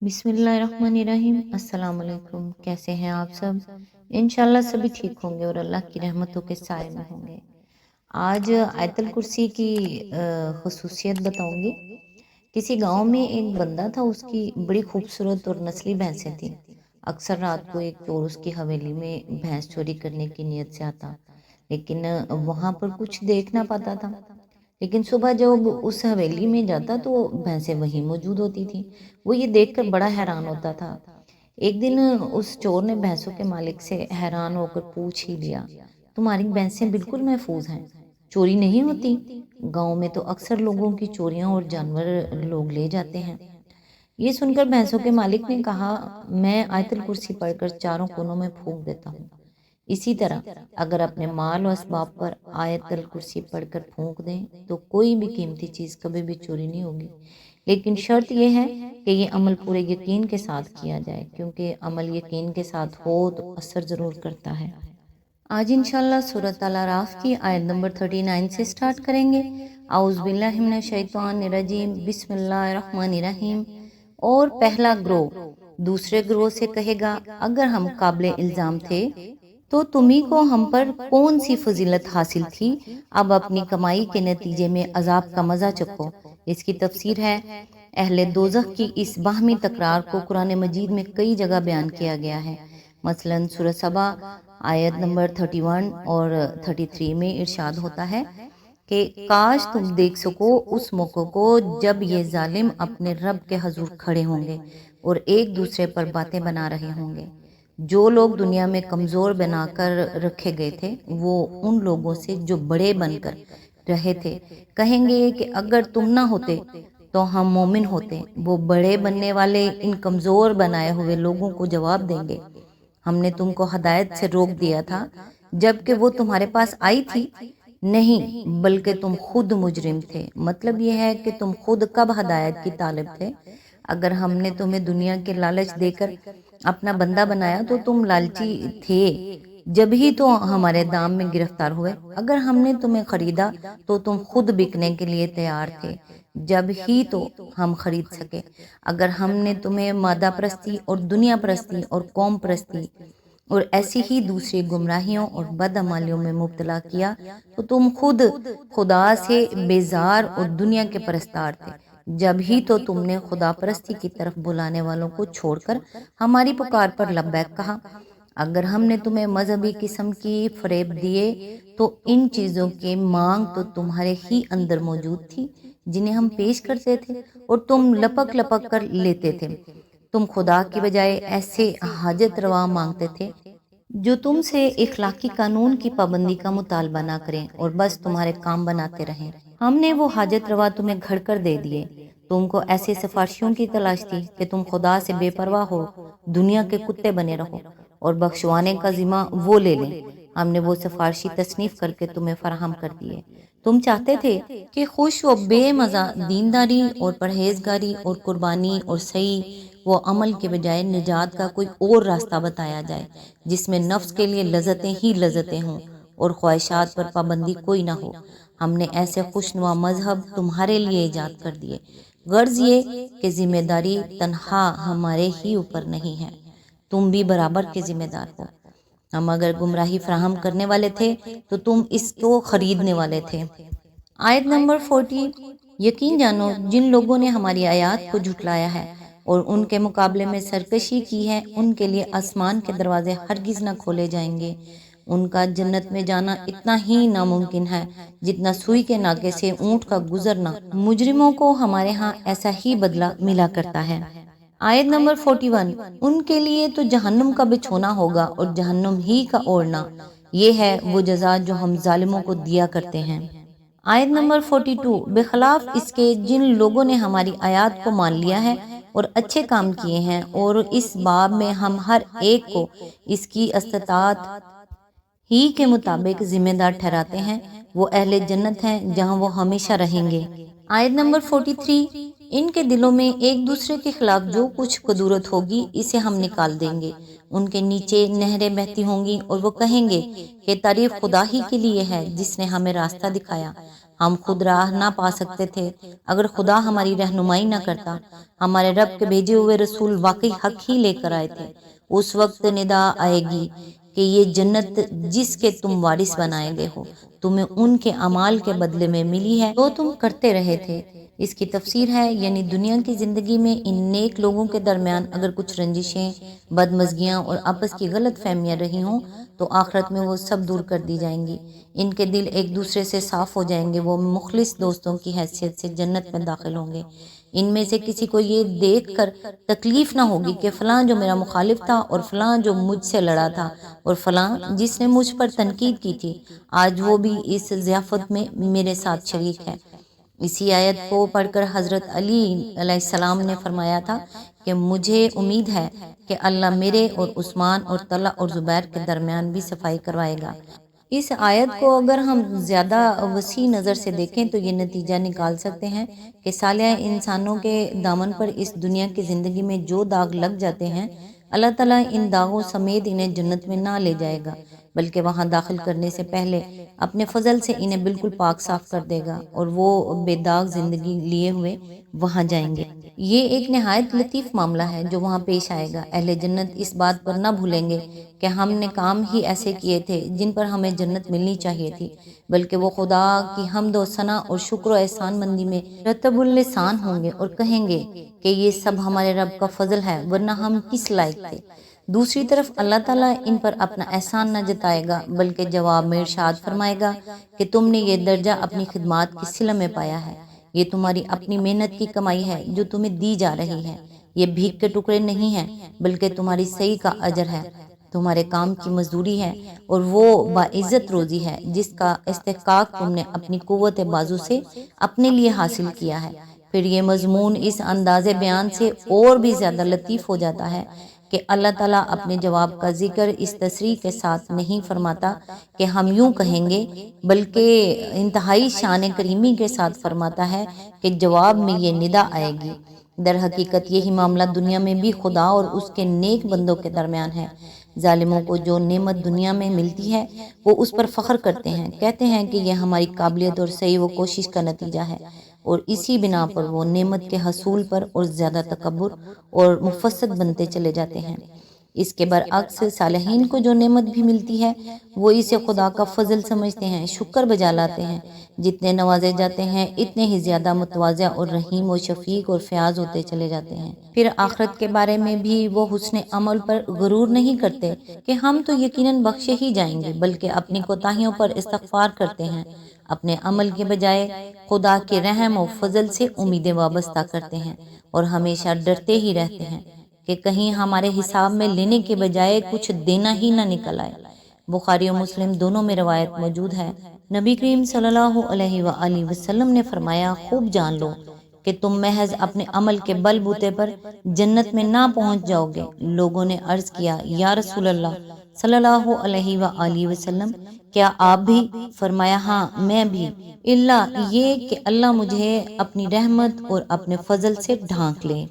بسم اللہ الرحمن الرحیم۔ السلام علیکم، کیسے ہیں آپ سب؟ انشاءاللہ سبھی ٹھیک ہوں گے اور اللہ کی رحمتوں کے سائے میں ہوں گے۔ آج آیت الکرسی کی خصوصیت بتاؤں گی۔ کسی گاؤں میں ایک بندہ تھا، اس کی بڑی خوبصورت اور نسلی بھینسیں تھیں۔ اکثر رات کو ایک چور اس کی حویلی میں بھینس چوری کرنے کی نیت سے آتا، لیکن وہاں پر کچھ دیکھ نہ پاتا تھا۔ لیکن صبح جب اس حویلی میں جاتا تو بھینسیں وہیں موجود ہوتی تھیں۔ وہ یہ دیکھ کر بڑا حیران ہوتا تھا۔ ایک دن اس چور نے بھینسوں کے مالک سے حیران ہو کر پوچھ ہی لیا، تمہاری بھینسیں بالکل محفوظ ہیں، چوری نہیں ہوتی؟ گاؤں میں تو اکثر لوگوں کی چوریاں اور جانور لوگ لے جاتے ہیں۔ یہ سن کر بھینسوں کے مالک نے کہا، میں آیت الکرسی پڑھ کر چاروں کونوں میں پھونک دیتا ہوں۔ اسی طرح اگر اپنے مال و اسباب پر آیت الکرسی پڑھ کر پھونک دیں تو کوئی بھی قیمتی چیز کبھی بھی چوری نہیں ہوگی، لیکن شرط یہ ہے کہ یہ عمل پورے یقین کے ساتھ کیا جائے، کیونکہ عمل یقین کے ساتھ ہو تو اثر ضرور کرتا ہے۔ آج انشاءاللہ سورۃ الاعراف کی آیت نمبر 39 سے سٹارٹ کریں گے۔ اعوذ باللہ من الشیطان الرجیم، بسم اللہ الرحمن الرحیم۔ اور پہلا گروہ دوسرے گروہ سے کہے گا، اگر ہم قابل الزام تھے تو تمہیں کو ہم پر کون سی فضیلت حاصل تھی؟ اب اپنی کمائی کے نتیجے میں عذاب کا مزہ چکھو۔ اس کی تفسیر ہے، اہل دوزخ کی اس باہمی تکرار کو قرآن مجید میں کئی جگہ بیان کیا گیا ہے۔ مثلا سورہ سبا آیت نمبر 31 اور 33 میں ارشاد ہوتا ہے کہ کاش تم دیکھ سکو اس موقع کو جب یہ ظالم اپنے رب کے حضور کھڑے ہوں گے اور ایک دوسرے پر باتیں بنا رہے ہوں گے۔ جو لوگ دنیا میں کمزور بنا کر رکھے گئے تھے وہ ان لوگوں سے جو بڑے بن کر رہے تھے کہیں گے کہ اگر تم نہ ہوتے تو ہم مومن ہوتے۔ وہ بڑے بننے والے ان کمزور بنائے ہوئے لوگوں کو جواب دیں گے، ہم نے تم کو ہدایت سے روک دیا تھا جبکہ وہ تمہارے پاس آئی تھی؟ نہیں، بلکہ تم خود مجرم تھے۔ مطلب یہ ہے کہ تم خود کب ہدایت کی طالب تھے؟ اگر ہم نے تمہیں دنیا کے لالچ دے کر اپنا بندہ بنایا تو تم لالچی تھے، جب ہی تو ہمارے دام میں گرفتار ہوئے۔ اگر ہم نے تمہیں خریدا تو تم خود بکنے کے لیے تیار تھے، جب ہی تو ہم خرید سکے۔ اگر ہم نے تمہیں مادہ پرستی اور دنیا پرستی اور قوم پرستی اور ایسی ہی دوسری گمراہیوں اور بدعمالیوں میں مبتلا کیا تو تم خود خدا سے بیزار اور دنیا کے پرستار تھے، جب ہی تو تم نے خدا پرستی کی طرف بلانے والوں کو چھوڑ کر ہماری پکار پر لبیک کہا۔ اگر ہم نے تمہیں مذہبی قسم کی فریب دیے تو ان چیزوں کی مانگ تو تمہارے ہی اندر موجود تھی جنہیں ہم پیش کرتے تھے اور تم لپک لپک کر لیتے تھے۔ تم خدا کی بجائے ایسے حاجت روا مانگتے تھے جو تم سے اخلاقی قانون کی پابندی کا مطالبہ نہ کریں اور بس تمہارے کام بناتے رہیں۔ ہم نے وہ حاجت روا تمہیں گھڑ کر دے دیے۔ تم کو ایسے سفارشیوں کی تلاش تھی کہ تم خدا سے بے پرواہ ہو دنیا کے کتے بنے رہو اور بخشوانے کا ذمہ وہ لے لیں۔ ہم نے وہ سفارشی تصنیف کر کے تمہیں فراہم کر دیے۔ تم چاہتے تھے کہ خوش و بے مزہ دینداری اور پرہیزگاری اور قربانی اور صحیح وہ عمل کے بجائے نجات کا کوئی اور راستہ بتایا جائے جس میں نفس کے لیے لذتیں ہی لذتیں ہوں اور خواہشات پر پابندی کوئی نہ ہو۔ ہم نے ایسے خوشنما مذہب تمہارے لیے ایجاد کر دیے، غرض یہ کہ ذمہ داری تنہا ہمارے ہی اوپر نہیں ہے، تم بھی برابر کے ذمہ دار ہو۔ ہم اگر گمراہی فراہم کرنے والے تھے تو تم اس کو خریدنے والے تھے۔ آیت نمبر 40، یقین جانو جن لوگوں نے ہماری آیات کو جھٹلایا ہے اور ان کے مقابلے میں سرکشی کی ہے، ان کے لیے آسمان کے دروازے ہرگز نہ کھولے جائیں گے۔ ان کا جنت میں جانا اتنا ہی ناممکن ہے جتنا سوئی کے ناکے سے اونٹ کا گزرنا۔ مجرموں کو ہمارے ہاں ایسا ہی بدلہ ملا کرتا ہے۔ آیت نمبر 41، ان کے لیے تو جہنم کا بچھونا ہوگا اور جہنم ہی کا اوڑھنا، یہ ہے وہ جزا جو ہم ظالموں کو دیا کرتے ہیں۔ آیت نمبر 42، بخلاف اس کے جن لوگوں نے ہماری آیات کو مان لیا ہے اور اچھے کام کیے ہیں اور اس باب میں ہم ہر ایک کو اس کی استطاعت ہی کے مطابق ذمہ دار ٹھہراتے ہیں، وہ اہل جنت ہیں جہاں وہ ہمیشہ رہیں گے۔ آیت نمبر 43، ان کے دلوں میں ایک دوسرے کے خلاف جو کچھ کدورت ہوگی اسے ہم نکال دیں گے، ان کے نیچے نہریں بہتی ہوں گی اور وہ کہیں گے کہ تعریف خدا ہی کے لیے ہے جس نے ہمیں راستہ دکھایا۔ ہم خود راہ نہ پا سکتے تھے اگر خدا ہماری رہنمائی نہ کرتا۔ ہمارے رب کے بھیجے ہوئے رسول واقعی حق ہی لے کر آئے تھے۔ اس وقت ندا آئے گی کہ یہ جنت جس کے تم وارث بنائے گئے ہو تمہیں ان کے اعمال کے بدلے میں ملی ہے جو تم کرتے رہے تھے۔ اس کی تفسیر ہے یعنی دنیا کی زندگی میں ان نیک لوگوں کے درمیان اگر کچھ رنجشیں، بدمزگیاں اور آپس کی غلط فہمیاں رہی ہوں تو آخرت میں وہ سب دور کر دی جائیں گی۔ ان کے دل ایک دوسرے سے صاف ہو جائیں گے، وہ مخلص دوستوں کی حیثیت سے جنت میں داخل ہوں گے۔ ان میں سے کسی کو یہ دیکھ کر تکلیف نہ ہوگی کہ فلاں جو میرا مخالف تھا اور فلاں جو مجھ سے لڑا تھا اور فلاں جس نے مجھ پر تنقید کی تھی آج وہ بھی اس ضیافت میں میرے ساتھ شریک ہے۔ اسی آیت کو پڑھ کر حضرت علی علیہ السلام نے فرمایا تھا کہ مجھے امید ہے کہ اللہ میرے اور عثمان اور طلحہ اور زبیر کے درمیان بھی صفائی کروائے گا۔ اس آیت کو اگر ہم زیادہ وسیع نظر سے دیکھیں تو یہ نتیجہ نکال سکتے ہیں کہ صالح انسانوں کے دامن پر اس دنیا کی زندگی میں جو داغ لگ جاتے ہیں اللہ تعالیٰ ان داغوں سمیت انہیں جنت میں نہ لے جائے گا بلکہ وہاں داخل کرنے سے پہلے اپنے فضل سے انہیں بالکل پاک صاف کر دے گا اور وہ بے داغ زندگی لیے ہوئے وہاں جائیں گے۔ یہ ایک نہایت لطیف معاملہ ہے جو وہاں پیش آئے گا۔ اہل جنت اس بات پر نہ بھولیں گے کہ ہم نے کام ہی ایسے کیے تھے جن پر ہمیں جنت ملنی چاہیے تھی، بلکہ وہ خدا کی حمد و ثنا اور شکر و احسان مندی میں رطب اللسان ہوں گے اور کہیں گے کہ یہ سب ہمارے رب کا فضل ہے ورنہ ہم کس لائق تھے۔ دوسری طرف اللہ تعالیٰ ان پر اپنا احسان نہ جتائے گا بلکہ جواب میں ارشاد فرمائے گا کہ تم نے یہ درجہ اپنی خدمات کی صلہ میں پایا ہے، یہ تمہاری اپنی محنت کی کمائی ہے جو تمہیں دی جا رہی ہے، یہ بھیک کے ٹکڑے نہیں ہیں بلکہ تمہاری صحیح کا اجر ہے، تمہارے کام کی مزدوری ہے اور وہ باعزت روزی ہے جس کا استحقاق تم نے اپنی قوت بازو سے اپنے لیے حاصل کیا ہے۔ پھر یہ مضمون اس انداز بیان سے اور بھی زیادہ لطیف ہو جاتا ہے کہ اللہ تعالیٰ اپنے جواب کا ذکر اس تصریح کے ساتھ نہیں فرماتا کہ ہم یوں کہیں گے بلکہ انتہائی شان کریمی کے ساتھ فرماتا ہے کہ جواب میں یہ ندا آئے گی۔ در حقیقت یہی معاملہ دنیا میں بھی خدا اور اس کے نیک بندوں کے درمیان ہے۔ ظالموں کو جو نعمت دنیا میں ملتی ہے وہ اس پر فخر کرتے ہیں، کہتے ہیں کہ یہ ہماری قابلیت اور سعی و کوشش کا نتیجہ ہے، اور اسی بنا پر وہ نعمت کے حصول پر اور زیادہ تکبر اور مفسد بنتے چلے جاتے ہیں۔ اس کے برعکس صالحین کو جو نعمت بھی ملتی ہے وہ اسے خدا کا فضل سمجھتے ہیں، شکر بجا لاتے ہیں۔ جتنے نوازے جاتے ہیں اتنے ہی زیادہ متواضع اور رحیم و شفیق اور فیاض ہوتے چلے جاتے ہیں۔ پھر آخرت کے بارے میں بھی وہ حسن عمل پر غرور نہیں کرتے کہ ہم تو یقیناً بخشے ہی جائیں گے، بلکہ اپنی کوتاہیوں پر استغفار کرتے ہیں، اپنے عمل کے بجائے خدا کے رحم و فضل سے امیدیں وابستہ کرتے ہیں اور ہمیشہ ڈرتے ہی رہتے ہیں کہ کہیں ہمارے حساب میں لینے کے بجائے کچھ دینا ہی نہ نکل آئے۔ بخاری و مسلم دونوں میں روایت موجود ہے، نبی کریم صلی اللہ علیہ وآلہ وسلم نے فرمایا، خوب جان لو کہ تم محض اپنے عمل کے بل بوتے پر جنت میں نہ پہنچ جاؤ گے۔ لوگوں نے عرض کیا، یا رسول اللہ صلی اللہ علیہ وآلہ وسلم، کیا آپ بھی؟ فرمایا، ہاں میں بھی، اللہ یہ کہ اللہ مجھے اپنی رحمت اور اپنے فضل سے ڈھانک لے۔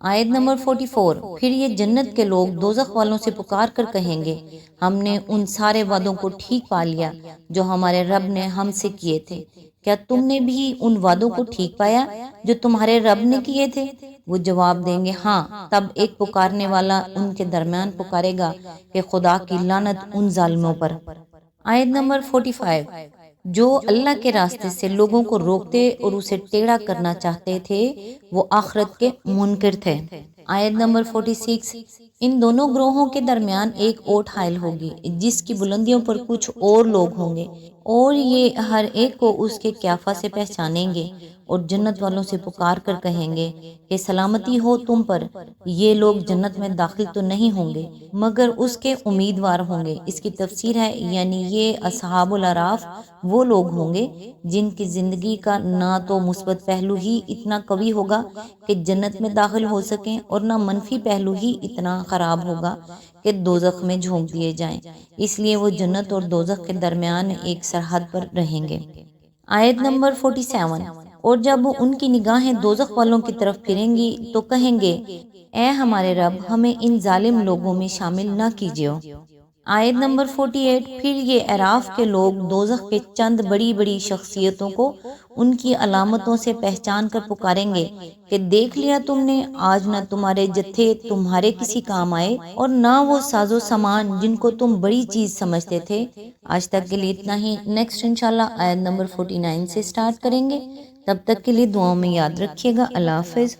آیت نمبر 44۔ پھر یہ جنت کے لوگ دوزخ والوں سے پکار کر کہیں گے، ہم نے ان سارے وعدوں کو ٹھیک پا لیا جو ہمارے رب نے ہم سے کیے تھے، کیا تم نے بھی ان وعدوں کو ٹھیک پایا جو تمہارے رب نے کیے تھے؟ وہ جواب دیں گے، ہاں۔ تب ایک پکارنے والا ان کے درمیان پکارے گا کہ خدا کی لعنت ان ظالموں پر۔ آیت نمبر 45۔ جو اللہ کے راستے سے لوگوں کو روکتے اور اسے ٹیڑھا کرنا چاہتے تھے وہ آخرت کے منکر تھے۔ آیت نمبر 46۔ ان دونوں گروہوں کے درمیان ایک اوٹ حائل ہوگی جس کی بلندیوں پر کچھ اور لوگ ہوں گے اور یہ ہر ایک کو اس کے قیافہ سے پہچانیں گے اور جنت والوں سے پکار کر کہیں گے کہ سلامتی ہو تم پر، یہ لوگ جنت میں داخل تو نہیں ہوں گے مگر اس کے امیدوار ہوں گے۔ اس کی تفسیر ہے یعنی یہ اصحاب الاعراف وہ لوگ ہوں گے جن کی زندگی کا نہ تو مثبت پہلو ہی اتنا قوی ہوگا کہ جنت میں داخل ہو سکیں اور نہ منفی پہلو ہی اتنا خراب ہوگا کہ دوزخ میں جھونک دیے جائیں، اس لیے وہ جنت اور دوزخ کے درمیان ایک سرحد پر رہیں گے۔ آیت نمبر 47۔ اور جب ان کی نگاہیں دوزخ والوں کی طرف پھریں گی تو کہیں گے، اے ہمارے رب، ہمیں ان ظالم لوگوں میں شامل نہ کیجیے۔ آیت نمبر 48، پھر یہ اعراف کے لوگ دوزخ کے چند بڑی بڑی شخصیتوں کو ان کی علامتوں سے پہچان کر پکاریں گے کہ دیکھ لیا تم نے، آج نہ تمہارے جتھے تمہارے کسی کام آئے اور نہ وہ ساز و سامان جن کو تم بڑی چیز سمجھتے تھے۔ آج تک کے لیے اتنا ہی، نیکسٹ انشاءاللہ آیت نمبر 49 سے سٹارٹ کریں گے۔ تب تک کے لیے دعاؤں میں یاد رکھیے گا۔ اللہ حافظ۔